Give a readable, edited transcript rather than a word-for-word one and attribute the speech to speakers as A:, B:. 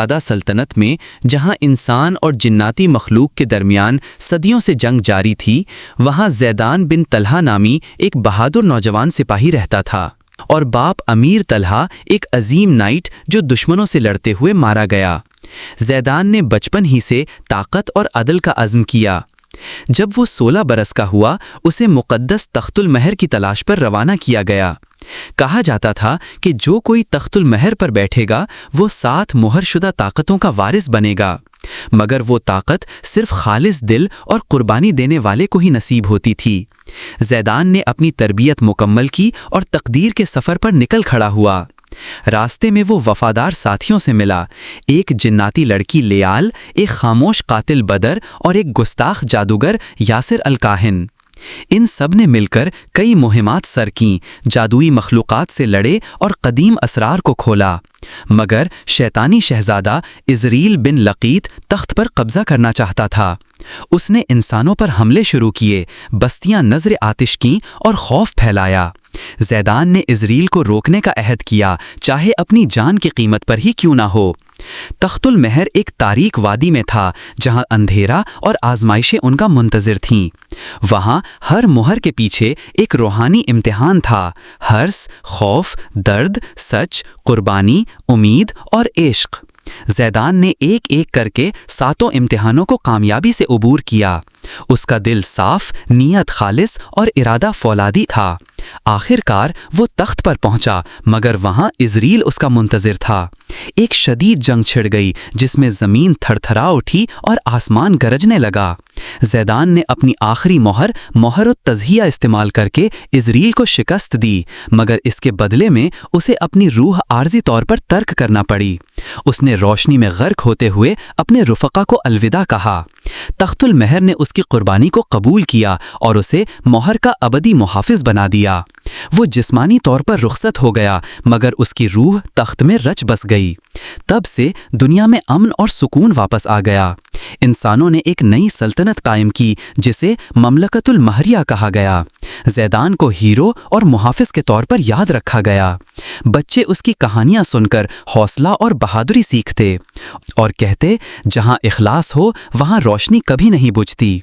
A: ادا سلطنت میں جہاں انسان اور جناتی مخلوق کے درمیان صدیوں سے جنگ جاری تھی، وہاں زیدان بن طلحہ نامی ایک بہادر نوجوان سپاہی رہتا تھا، اور باپ امیر طلحہ ایک عظیم نائٹ جو دشمنوں سے لڑتے ہوئے مارا گیا۔ زیدان نے بچپن ہی سے طاقت اور عدل کا عزم کیا۔ جب وہ 16 برس کا ہوا، اسے مقدس تخت المہر کی تلاش پر روانہ کیا گیا۔ کہا جاتا تھا کہ جو کوئی تخت المہر پر بیٹھے گا وہ 7 مہر شدہ طاقتوں کا وارث بنے گا، مگر وہ طاقت صرف خالص دل اور قربانی دینے والے کو ہی نصیب ہوتی تھی۔ زیدان نے اپنی تربیت مکمل کی اور تقدیر کے سفر پر نکل کھڑا ہوا۔ راستے میں وہ وفادار ساتھیوں سے ملا، ایک جناتی لڑکی لیال، ایک خاموش قاتل بدر اور ایک گستاخ جادوگر یاسر الکاہن۔ ان سب نے مل کر کئی مہمات سر کیں، جادوئی مخلوقات سے لڑے اور قدیم اسرار کو کھولا، مگر شیطانی شہزادہ عزریل بن لقیط تخت پر قبضہ کرنا چاہتا تھا۔ اس نے انسانوں پر حملے شروع کیے، بستیاں نذر آتش کیں اور خوف پھیلایا۔ زیدان نے عزریل کو روکنے کا عہد کیا، چاہے اپنی جان کی قیمت پر ہی کیوں نہ ہو۔ تخت المہر ایک تاریک وادی میں تھا جہاں اندھیرا اور آزمائشیں ان کا منتظر تھیں۔ وہاں ہر مہر کے پیچھے ایک روحانی امتحان تھا، حرص، خوف، درد، سچ، قربانی، امید اور عشق۔ زیدان نے ایک ایک کر کے 7 امتحانوں کو کامیابی سے عبور کیا۔ اس کا دل صاف، نیت خالص اور ارادہ فولادی تھا۔ آخر کار وہ تخت پر پہنچا، مگر وہاں عزریل اس کا منتظر تھا۔ ایک شدید جنگ چھڑ گئی جس میں زمین تھر تھرا اٹھی اور آسمان گرجنے لگا۔ زیدان نے اپنی آخری مہر التضحیہ استعمال کر کے عزریل کو شکست دی، مگر اس کے بدلے میں اسے اپنی روح عارضی طور پر ترک کرنا پڑی۔ اس نے روشنی میں غرق ہوتے ہوئے اپنے رفقا کو الوداع کہا۔ تخت المہر نے اس کی قربانی کو قبول کیا اور اسے مہر کا ابدی محافظ بنا دیا۔ وہ جسمانی طور پر رخصت ہو گیا، مگر اس کی روح تخت میں رچ بس گئی۔ تب سے دنیا میں امن اور سکون واپس آ گیا۔ انسانوں نے ایک نئی سلطنت قائم کی جسے مملکت المہریہ کہا گیا۔ زیدان کو ہیرو اور محافظ کے طور پر یاد رکھا گیا۔ بچے اس کی کہانیاں سن کر حوصلہ اور بہادری سیکھتے اور کہتے، جہاں اخلاص ہو وہاں روشنی کبھی نہیں بجھتی۔